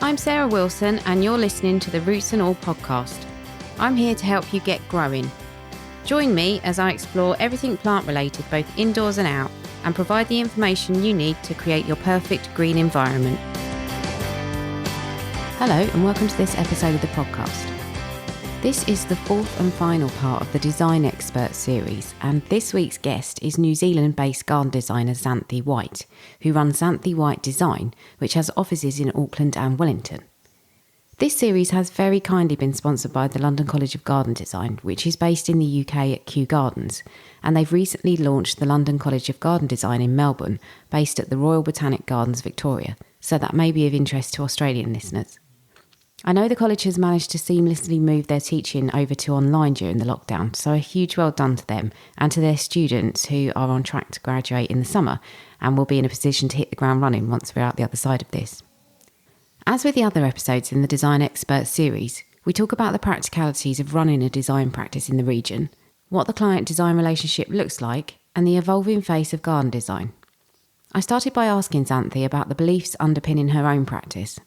I'm Sarah Wilson and you're listening to the Roots and All podcast. I'm here to help you get growing. Join me as I explore everything plant related both indoors and out and provide the information you need to create your perfect green environment. Hello and welcome to this episode of the podcast. This is the fourth and final part of the Design Expert series, and this week's guest is New Zealand-based garden designer Xanthe White, who runs Xanthe White Design, which has offices in Auckland and Wellington. This series has very kindly been sponsored by the London College of Garden Design, which is based in the UK at Kew Gardens, and they've recently launched the London College of Garden Design in Melbourne, based at the Royal Botanic Gardens, Victoria, so that may be of interest to Australian listeners. I know the college has managed to seamlessly move their teaching over to online during the lockdown, so a huge well done to them and to their students who are on track to graduate in the summer and will be in a position to hit the ground running once we're out the other side of this. As with the other episodes in the Design Expert series, we talk about the practicalities of running a design practice in the region, what the client-design relationship looks like, and the evolving face of garden design. I started by asking Xanthe about the beliefs underpinning her own practice.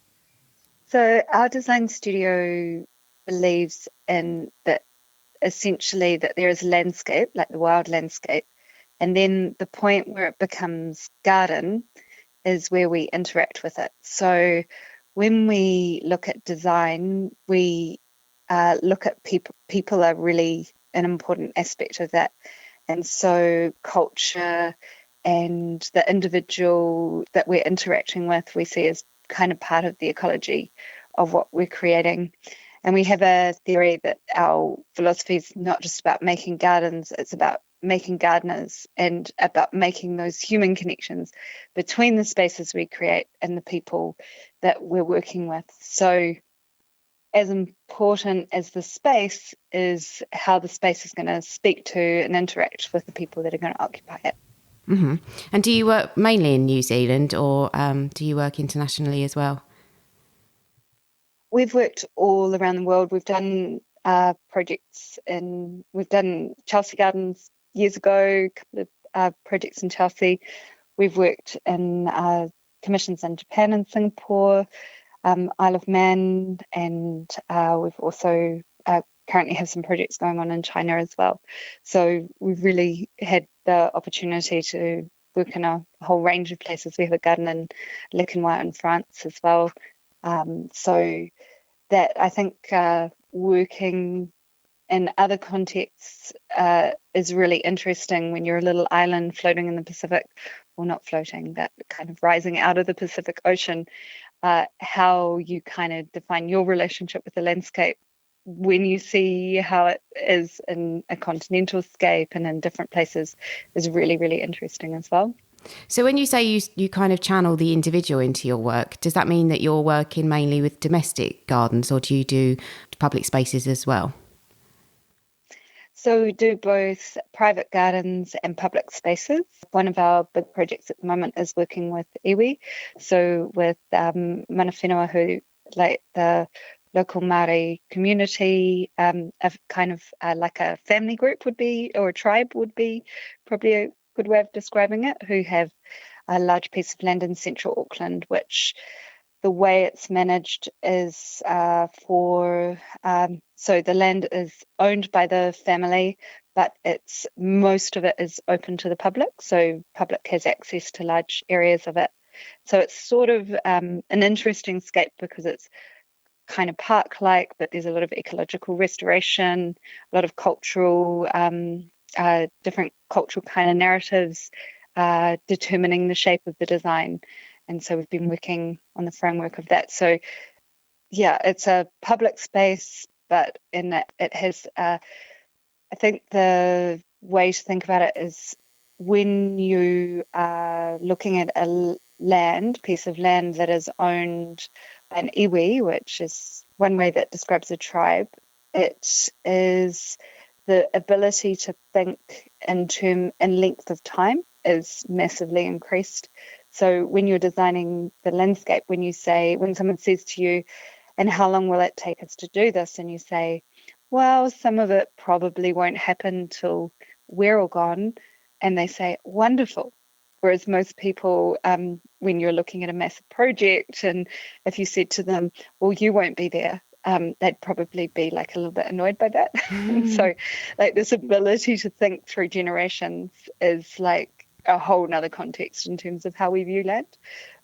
So our design studio believes in that essentially that there is landscape, like the wild landscape, and then the point where it becomes garden is where we interact with it. So when we look at design, we look at people. People are really an important aspect of that. And so culture and the individual that we're interacting with, we see as kind of part of the ecology of what we're creating. And we have a theory that our philosophy is not just about making gardens, it's about making gardeners and about making those human connections between the spaces we create and the people that we're working with. So as important as the space is how the space is going to speak to and interact with the people that are going to occupy it. Mm-hmm. And do you work mainly in New Zealand or do you work internationally as well? We've worked all around the world. We've done projects we've done Chelsea Gardens years ago, a couple of projects in Chelsea. We've worked in commissions in Japan and Singapore, Isle of Man, and we've also currently have some projects going on in China as well. So we've really had the opportunity to work in a whole range of places. We have a garden in Lequenois in France as well. So that I think working in other contexts is really interesting when you're a little island floating in the Pacific, or not floating, but kind of rising out of the Pacific Ocean, how you kind of define your relationship with the landscape when you see how it is in a continental scape and in different places is really, really interesting as well. So when you say you kind of channel the individual into your work, does that mean that you're working mainly with domestic gardens or do you do public spaces as well? So we do both private gardens and public spaces. One of our big projects at the moment is working with iwi, so with mana whenua, who like the local Māori community, of kind of like a family group would be, or a tribe would be probably a good way of describing it, who have a large piece of land in central Auckland, which the way it's managed is so the land is owned by the family, but most of it is open to the public, so public has access to large areas of it. So it's sort of an interesting scape because it's kind of park-like, but there's a lot of ecological restoration, a lot of cultural, different cultural kind of narratives determining the shape of the design. And so we've been working on the framework of that. So yeah, it's a public space, but in that it has, I think the way to think about it is when you are looking at a piece of land that is owned by an iwi, which is one way that describes a tribe, it is the ability to think in length of time is massively increased. So when you're designing the landscape, when someone says to you, and how long will it take us to do this? And you say, well, some of it probably won't happen till we're all gone. And they say, wonderful. Whereas most people, when you're looking at a massive project, and if you said to them, well, you won't be there, they'd probably be like a little bit annoyed by that. And so like this ability to think through generations is like a whole nother context in terms of how we view land.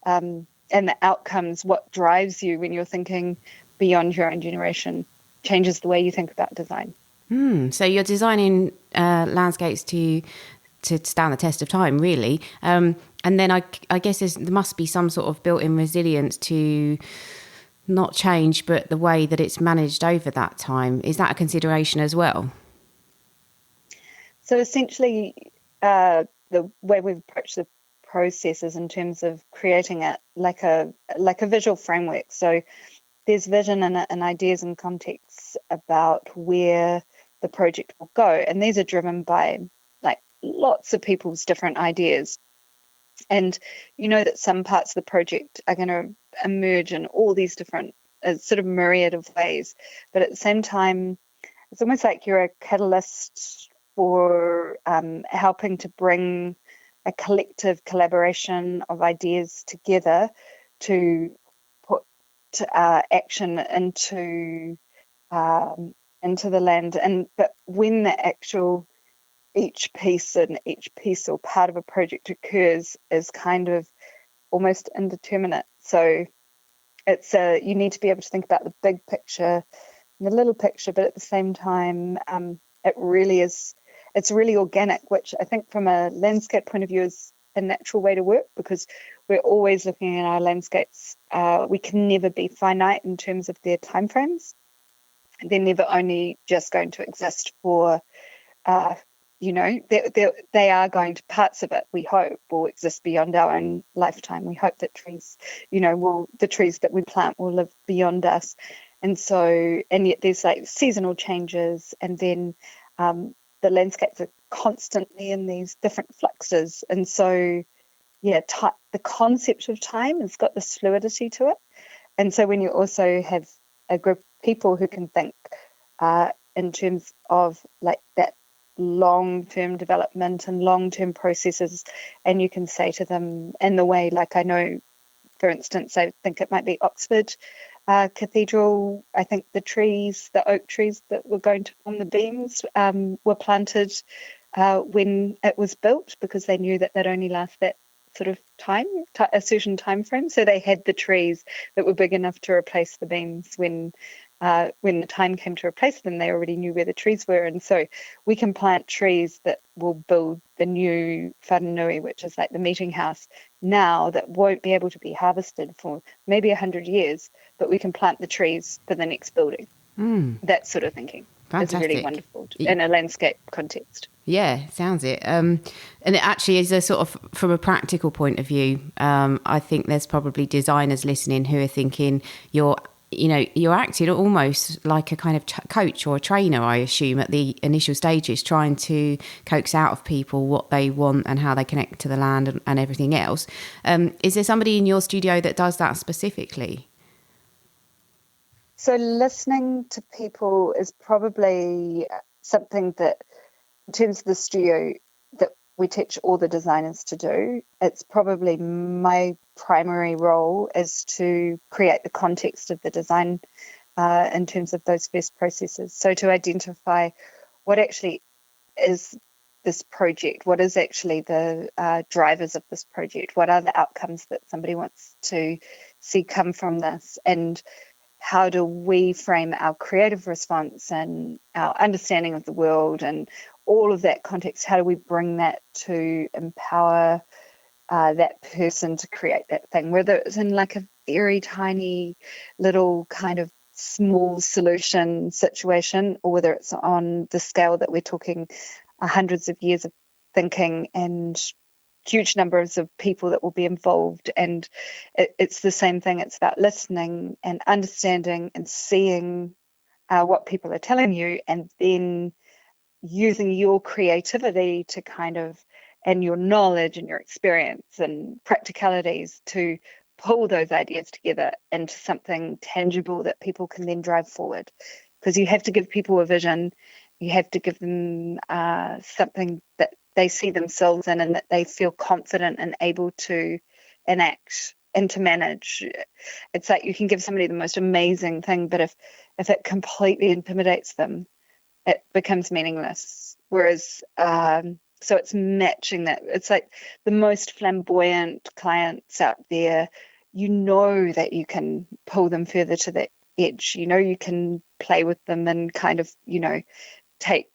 And the outcomes, what drives you when you're thinking beyond your own generation, changes the way you think about design. So you're designing landscapes to stand the test of time, really. And then I guess there must be some sort of built-in resilience to not change, but the way that it's managed over that time. Is that a consideration as well? So essentially, the way we've approached the process is in terms of creating it like a visual framework. So there's vision and ideas and contexts about where the project will go, and these are driven by like lots of people's different ideas. And you know that some parts of the project are going to emerge in all these different sort of myriad of ways, but at the same time, it's almost like you're a catalyst for helping to bring a collective collaboration of ideas together to put action into the land. But when the actual each piece or part of a project occurs is kind of almost indeterminate. So it's you need to be able to think about the big picture and the little picture, but at the same time, it's really organic, which I think from a landscape point of view is a natural way to work, because we're always looking at our landscapes. We can never be finite in terms of their timeframes. They're never only just going to exist for they are going to, parts of it, we hope, will exist beyond our own lifetime. We hope that trees, the trees that we plant will live beyond us. And so, and yet there's like seasonal changes, and then the landscapes are constantly in these different fluxes. And so, the concept of time has got this fluidity to it. And so when you also have a group of people who can think in terms of like that long-term development and long-term processes, and you can say to them in the way, like I know, for instance, I think it might be Oxford Cathedral, I think the oak trees that were going to form the beams were planted when it was built, because they knew that they'd only last that sort of time, a certain time frame. So they had the trees that were big enough to replace the beams when the time came to replace them. They already knew where the trees were. And so we can plant trees that will build the new whananui, which is like the meeting house now, that won't be able to be harvested for maybe 100 years, but we can plant the trees for the next building. That sort of thinking. Fantastic. Is really wonderful in a landscape context. Yeah, sounds it. And it actually is a sort of, from a practical point of view, I think there's probably designers listening who are thinking you're acting almost like a kind of coach or a trainer, I assume, at the initial stages, trying to coax out of people what they want and how they connect to the land and everything else. Is there somebody in your studio that does that specifically? So listening to people is probably something that, in terms of the studio, that we teach all the designers to do. It's probably my primary role is to create the context of the design in terms of those first processes. So to identify what actually is this project, what is actually the drivers of this project, what are the outcomes that somebody wants to see come from this, and how do we frame our creative response and our understanding of the world and all of that context? How do we bring that to empower that person to create that thing, whether it's in like a very tiny little kind of small solution situation, or whether it's on the scale that we're talking hundreds of years of thinking and huge numbers of people that will be involved. And it's the same thing. It's about listening and understanding and seeing what people are telling you, and then using your creativity to kind of, and your knowledge and your experience and practicalities to pull those ideas together into something tangible that people can then drive forward. Because you have to give people a vision, you have to give them something that they see themselves in, and that they feel confident and able to enact and to manage. It's like you can give somebody the most amazing thing, but if it completely intimidates them, it becomes meaningless. Whereas so it's matching that. It's like the most flamboyant clients out there, you know that you can pull them further to the edge. You know you can play with them and kind of, take,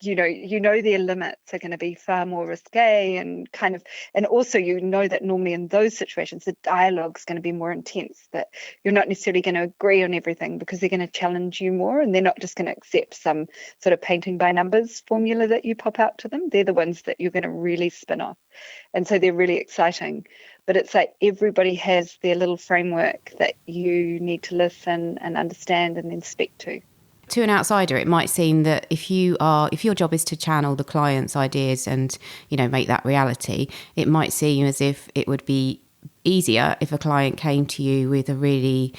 their limits are going to be far more risque, and kind of, and also that normally in those situations the dialogue's going to be more intense, that you're not necessarily going to agree on everything because they're going to challenge you more, and they're not just going to accept some sort of painting by numbers formula that you pop out to them. They're the ones that you're going to really spin off, and so they're really exciting. But it's like everybody has their little framework that you need to listen and understand and then speak to. To an outsider, it might seem that if your job is to channel the client's ideas and, make that reality, it might seem as if it would be easier if a client came to you with a really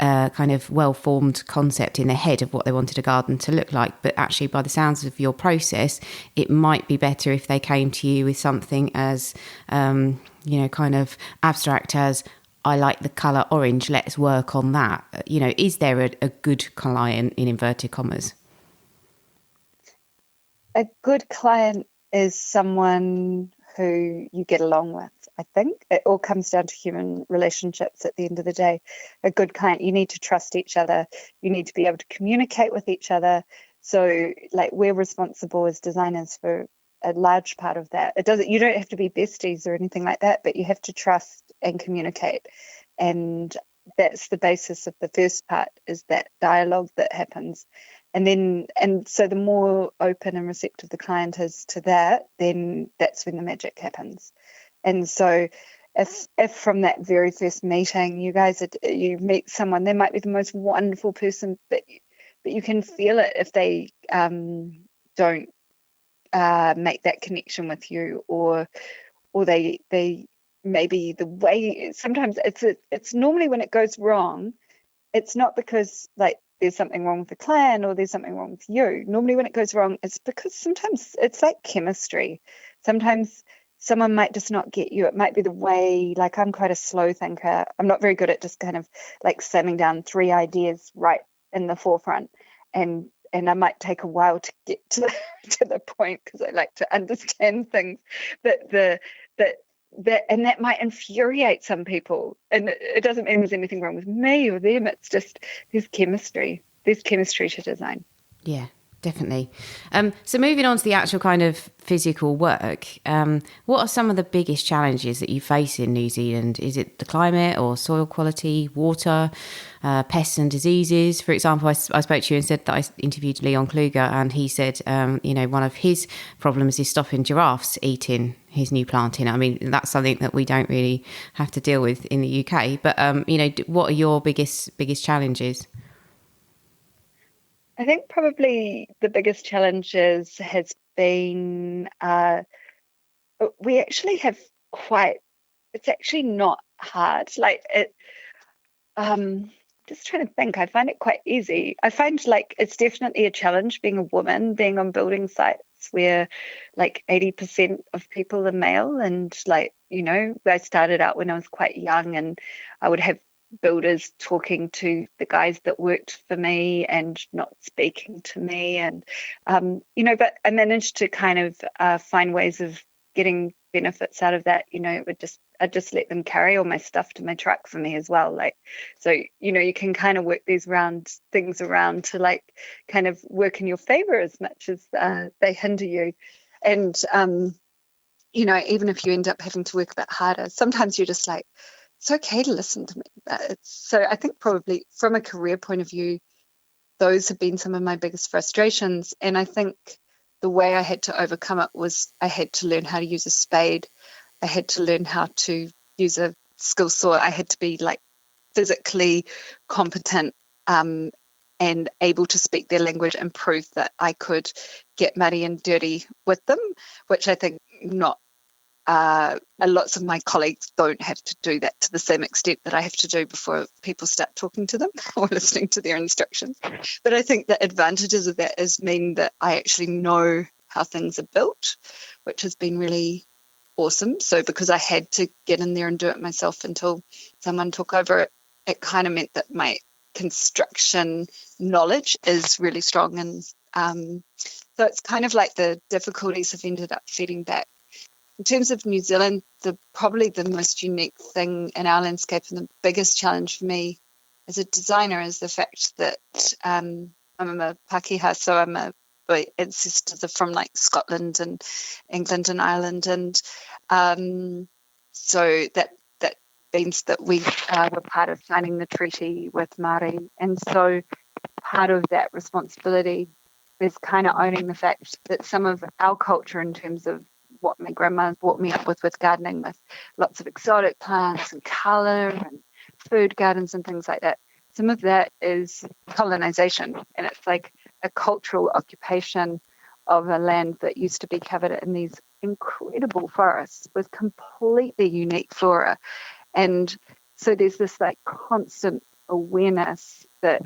kind of well-formed concept in their head of what they wanted a garden to look like. But actually, by the sounds of your process, it might be better if they came to you with something as, kind of abstract as, I like the colour orange, let's work on that. Is there a good client in inverted commas? A good client is someone who you get along with. I think it all comes down to human relationships at the end of the day. A good client, you need to trust each other. You need to be able to communicate with each other. So like we're responsible as designers for a large part of that. You don't have to be besties or anything like that, but you have to trust and communicate. And that's the basis of the first part, is that dialogue that happens. And so the more open and receptive the client is to that, then that's when the magic happens. And so if from that very first meeting you meet someone, they might be the most wonderful person, but you can feel it if they don't make that connection with you, or they maybe the way, sometimes it's normally when it goes wrong, it's not because like there's something wrong with the client or there's something wrong with you. Normally when it goes wrong, it's because sometimes it's like chemistry. Sometimes someone might just not get you. It might be the way, like I'm quite a slow thinker. I'm not very good at just kind of like slamming down 3 ideas right in the forefront, and I might take a while to get to the point because I like to understand things. But that might infuriate some people, and it doesn't mean there's anything wrong with me or them. It's just there's chemistry to design. Yeah, definitely. So moving on to the actual kind of physical work, what are some of the biggest challenges that you face in New Zealand? Is it the climate or soil quality, water, pests and diseases? For example, I spoke to you and said that I interviewed Leon Kluger, and he said, one of his problems is stopping giraffes eating his new planting. I mean, that's something that we don't really have to deal with in the UK. But, what are your biggest challenges? I think probably the biggest challenges has been we actually have it's actually not hard. Like it, just trying to think, I find it quite easy. I find like it's definitely a challenge being a woman, being on building sites where like 80% of people are male. And like, I started out when I was quite young, and I would have builders talking to the guys that worked for me and not speaking to me. And, but I managed to kind of find ways of getting benefits out of that. I'd just let them carry all my stuff to my truck for me as well. Like, so, you can kind of work these things around to like kind of work in your favor as much as they hinder you. And, even if you end up having to work a bit harder, sometimes you're just like, it's okay to listen to me. So I think probably from a career point of view, those have been some of my biggest frustrations. And I think the way I had to overcome it was I had to learn how to use a spade. I had to learn how to use a skill saw. I had to be like physically competent and able to speak their language and prove that I could get muddy and dirty with them, which I think not lots of my colleagues don't have to do that to the same extent that I have to do before people start talking to them or listening to their instructions. But I think the advantages of that mean that I actually know how things are built, which has been really awesome. So because I had to get in there and do it myself until someone took over it, it kind of meant that my construction knowledge is really strong. And so it's kind of like the difficulties have ended up feeding back. In terms of New Zealand, probably the most unique thing in our landscape and the biggest challenge for me as a designer is the fact that I'm a Pākehā, so my ancestors are from like Scotland and England and Ireland, and so that means that we were part of signing the treaty with Māori, and so part of that responsibility is kind of owning the fact that some of our culture, in terms of what my grandma brought me up with gardening, with lots of exotic plants and colour and food gardens and things like that, some of that is colonization, and it's like a cultural occupation of a land that used to be covered in these incredible forests with completely unique flora. And so there's this like constant awareness that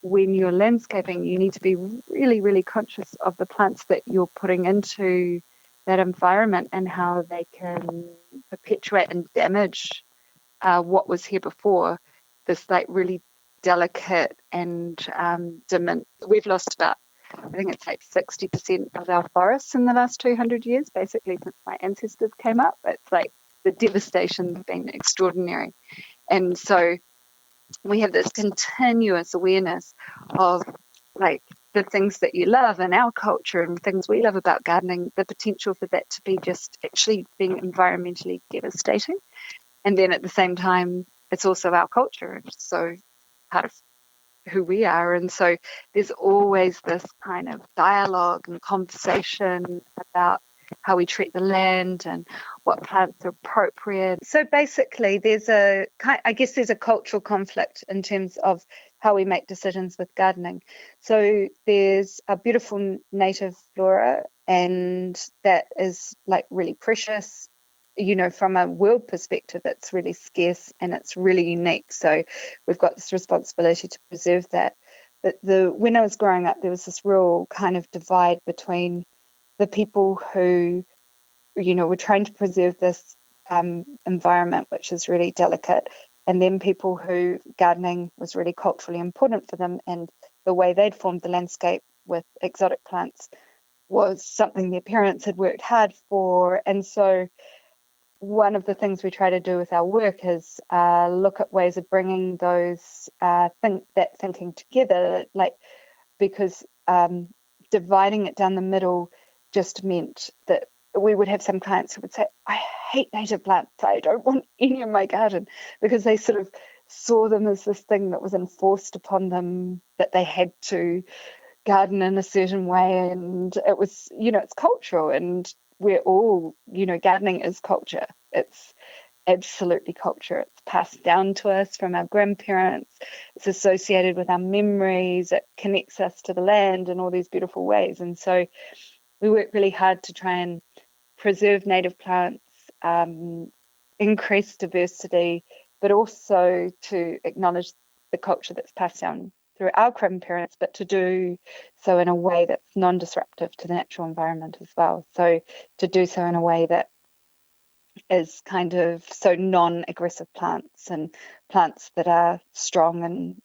when you're landscaping, you need to be really, really conscious of the plants that you're putting into that environment and how they can perpetuate and damage what was here before. This like really delicate and we've lost about, I think it's like 60% of our forests in the last 200 years, basically since my ancestors came up. It's like the devastation's been extraordinary. And so we have this continuous awareness of like the things that you love in our culture and things we love about gardening, the potential for that to be just actually being environmentally devastating. And then at the same time, it's also our culture. It's so part of who we are. And so there's always this kind of dialogue and conversation about how we treat the land and what plants are appropriate. So basically there's a cultural conflict in terms of how we make decisions with gardening. So there's a beautiful native flora, and that is like really precious. You know, from a world perspective, it's really scarce and it's really unique. So we've got this responsibility to preserve that. But when I was growing up, there was this real kind of divide between the people who, you know, were trying to preserve this environment, which is really delicate, and then people who gardening was really culturally important for them, and the way they'd formed the landscape with exotic plants was something their parents had worked hard for. And so one of the things we try to do with our work is look at ways of bringing those thinking together, like, because dividing it down the middle just meant that we would have some clients who would say, I hate native plants, I don't want any in my garden, because they sort of saw them as this thing that was enforced upon them, that they had to garden in a certain way. And it was, you know, it's cultural, and we're all, you know, gardening is culture. It's absolutely culture. It's passed down to us from our grandparents. It's associated with our memories. It connects us to the land in all these beautiful ways. And so we work really hard to try and preserve native plants, increase diversity, but also to acknowledge the culture that's passed down through our grandparents, but to do so in a way that's non-disruptive to the natural environment as well. So to do so in a way that is kind of so non-aggressive plants, and plants that are strong and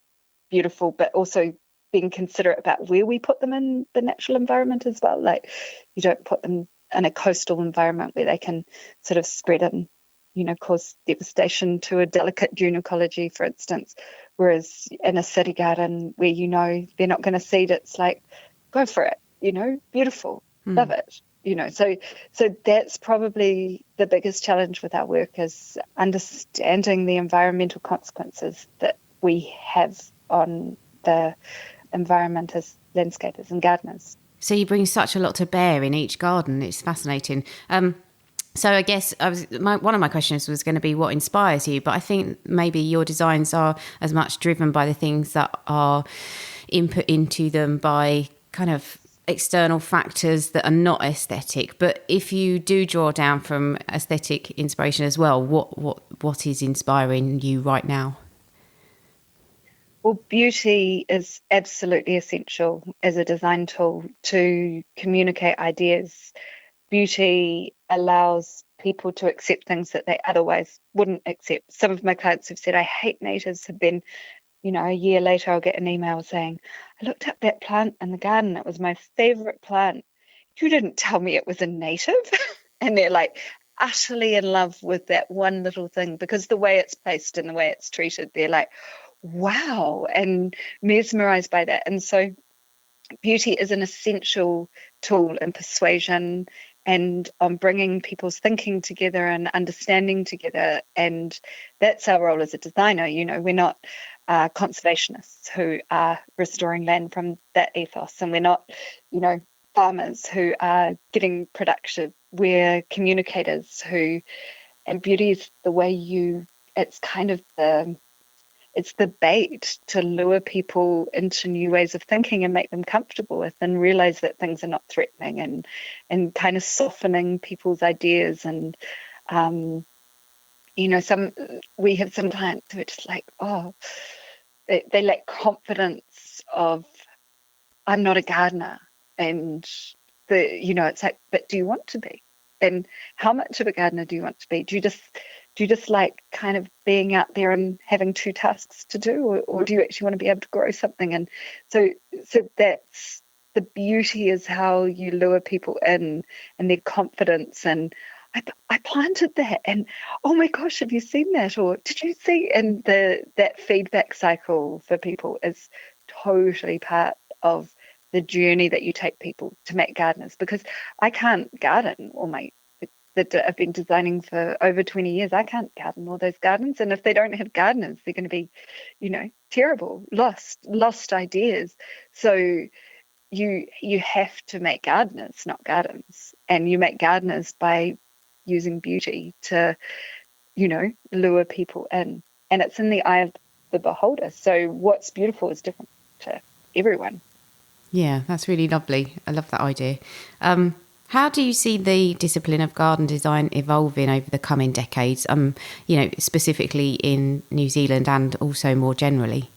beautiful, but also being considerate about where we put them in the natural environment as well. Like, you don't put them in a coastal environment where they can sort of spread and, you know, cause devastation to a delicate dune ecology, for instance. Whereas in a city garden where, you know, they're not going to seed, it's like, go for it, you know, beautiful, love it. You know, so that's probably the biggest challenge with our work, is understanding the environmental consequences that we have on the environment as landscapers and gardeners. So you bring such a lot to bear in each garden. It's fascinating. So I guess one of my questions was going to be what inspires you, but I think maybe your designs are as much driven by the things that are input into them by kind of external factors that are not aesthetic. But if you do draw down from aesthetic inspiration as well, what is inspiring you right now? Well, beauty is absolutely essential as a design tool to communicate ideas. beauty allows people to accept things that they otherwise wouldn't accept. Some of my clients who've said, I hate natives, have been, a year later, I'll get an email saying, I looked up that plant in the garden. It was my favorite plant. You didn't tell me it was a native. And they're like utterly in love with that one little thing, because the way it's placed and the way it's treated, they're like, wow, and mesmerized by that. And so beauty is an essential tool in persuasion and on bringing people's thinking together and understanding together. And that's our role as a designer. We're not conservationists who are restoring land from that ethos, and we're not, farmers who are getting productive. We're communicators and beauty is the way it's kind of it's the bait to lure people into new ways of thinking and make them comfortable with, and realize that things are not threatening, and kind of softening people's ideas. And we have some clients who are just like, they lack confidence of, I'm not a gardener, and it's like, but do you want to be? And how much of a gardener do you want to be? Do you just like kind of being out there and having two tasks to do, or do you actually want to be able to grow something? And so that's the beauty, is how you lure people in and their confidence. And I planted that, and oh my gosh, have you seen that? Or did you see? And that feedback cycle for people is totally part of the journey that you take people to make gardeners, because I can't garden that I've been designing for over 20 years. I can't garden all those gardens. And if they don't have gardeners, they're going to be, terrible, lost ideas. So you have to make gardeners, not gardens. And you make gardeners by using beauty to, lure people in. And it's in the eye of the beholder. So what's beautiful is different to everyone. Yeah, that's really lovely. I love that idea. How do you see the discipline of garden design evolving over the coming decades, specifically in New Zealand and also more generally?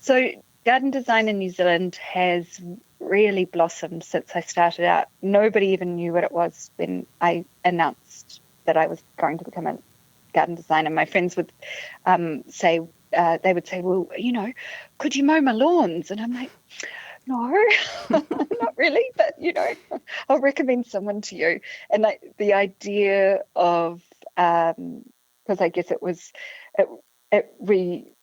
So garden design in New Zealand has really blossomed since I started out. Nobody even knew what it was when I announced that I was going to become a garden designer. My friends would say, well, could you mow my lawns? And I'm like, no, not really, but I'll recommend someone to you. And the idea of, because I guess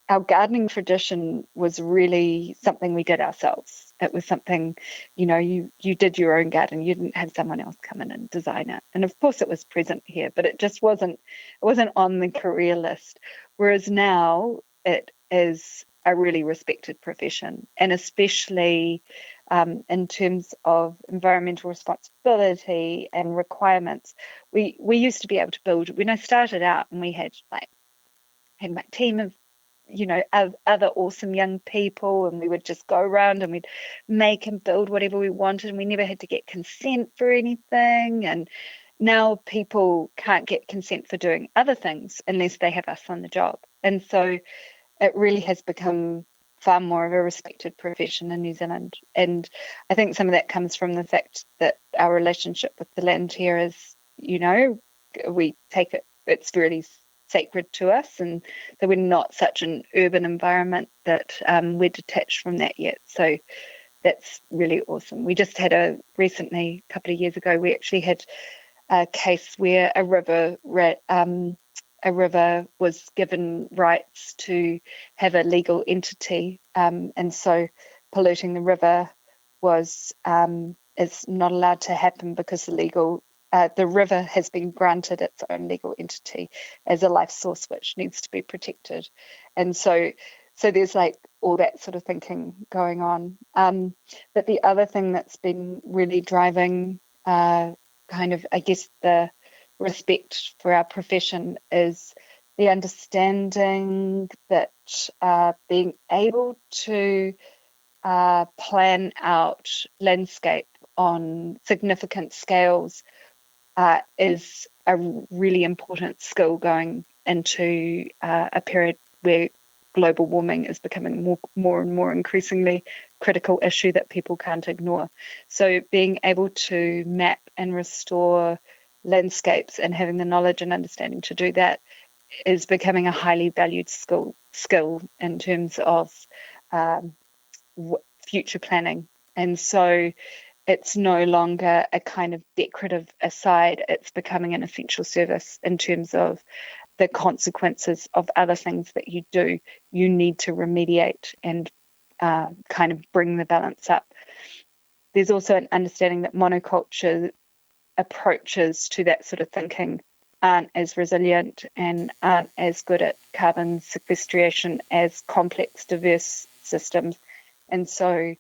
our gardening tradition was really something we did ourselves. It was something, you did your own garden. You didn't have someone else come in and design it. And of course it was present here, but it just wasn't on the career list. Whereas now it is a really respected profession, and especially in terms of environmental responsibility and requirements. We used to be able to build, when I started out, and we had my team of other awesome young people, and we would just go around and we'd make and build whatever we wanted, and we never had to get consent for anything. And now people can't get consent for doing other things unless they have us on the job. And so it really has become far more of a respected profession in New Zealand. And I think some of that comes from the fact that our relationship with the land here is, we take it's really sacred to us, and so we're not such an urban environment that we're detached from that yet. So that's really awesome. We just had recently, a couple of years ago, we actually had a case where a river was given rights to have a legal entity, and so polluting the river is not allowed to happen, because the river has been granted its own legal entity as a life source which needs to be protected. And so there's like all that sort of thinking going on. But the other thing that's been really driving kind of, I guess, the respect for our profession is the understanding that being able to plan out landscape on significant scales is a really important skill going into a period where global warming is becoming more and more increasingly critical issue that people can't ignore. So being able to map and restore landscapes and having the knowledge and understanding to do that is becoming a highly valued skill in terms of future planning. And so it's no longer a kind of decorative aside, it's becoming an essential service in terms of the consequences of other things that you do. You need to remediate and kind of bring the balance up. There's also an understanding that monoculture approaches to that sort of thinking aren't as resilient and aren't as good at carbon sequestration as complex, diverse systems. And so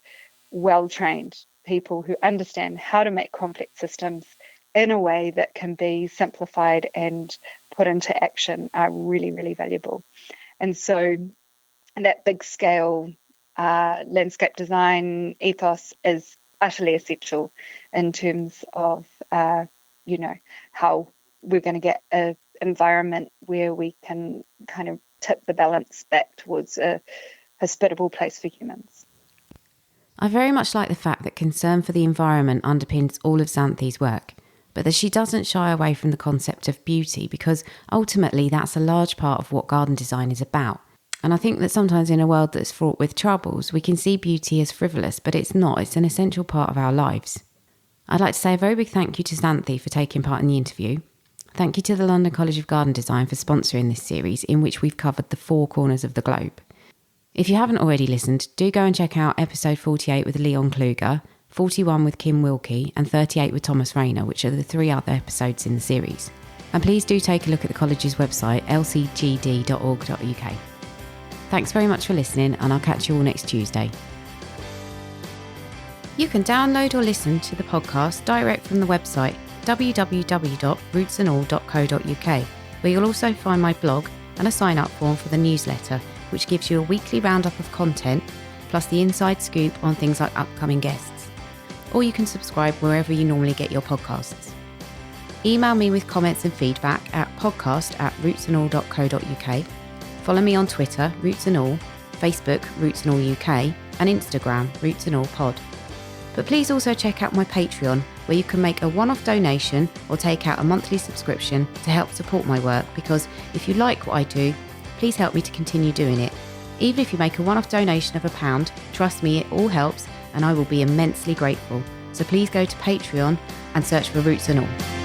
well-trained people who understand how to make complex systems in a way that can be simplified and put into action are really, really valuable. And so that big scale landscape design ethos is utterly essential in terms of, how we're going to get an environment where we can kind of tip the balance back towards a hospitable place for humans. I very much like the fact that concern for the environment underpins all of Xanthe's work, but that she doesn't shy away from the concept of beauty, because ultimately that's a large part of what garden design is about. And I think that sometimes in a world that's fraught with troubles, we can see beauty as frivolous, but it's not. It's an essential part of our lives. I'd like to say a very big thank you to Xanthe for taking part in the interview. Thank you to the London College of Garden Design for sponsoring this series, in which we've covered the 4 corners of the globe. If you haven't already listened, do go and check out episode 48 with Leon Kluger, 41 with Kim Wilkie, and 38 with Thomas Rayner, which are the 3 other episodes in the series. And please do take a look at the college's website, lcgd.org.uk. Thanks very much for listening, and I'll catch you all next Tuesday. You can download or listen to the podcast direct from the website www.rootsandall.co.uk, where you'll also find my blog and a sign-up form for the newsletter, which gives you a weekly roundup of content, plus the inside scoop on things like upcoming guests. Or you can subscribe wherever you normally get your podcasts. Email me with comments and feedback at podcast@rootsandall.co.uk. Follow me on Twitter, Roots and All, Facebook, Roots and All UK, and Instagram, Roots and All Pod. But please also check out my Patreon, where you can make a one-off donation or take out a monthly subscription to help support my work, because if you like what I do, please help me to continue doing it. Even if you make a one-off donation of £1, trust me, it all helps, and I will be immensely grateful. So please go to Patreon and search for Roots and All.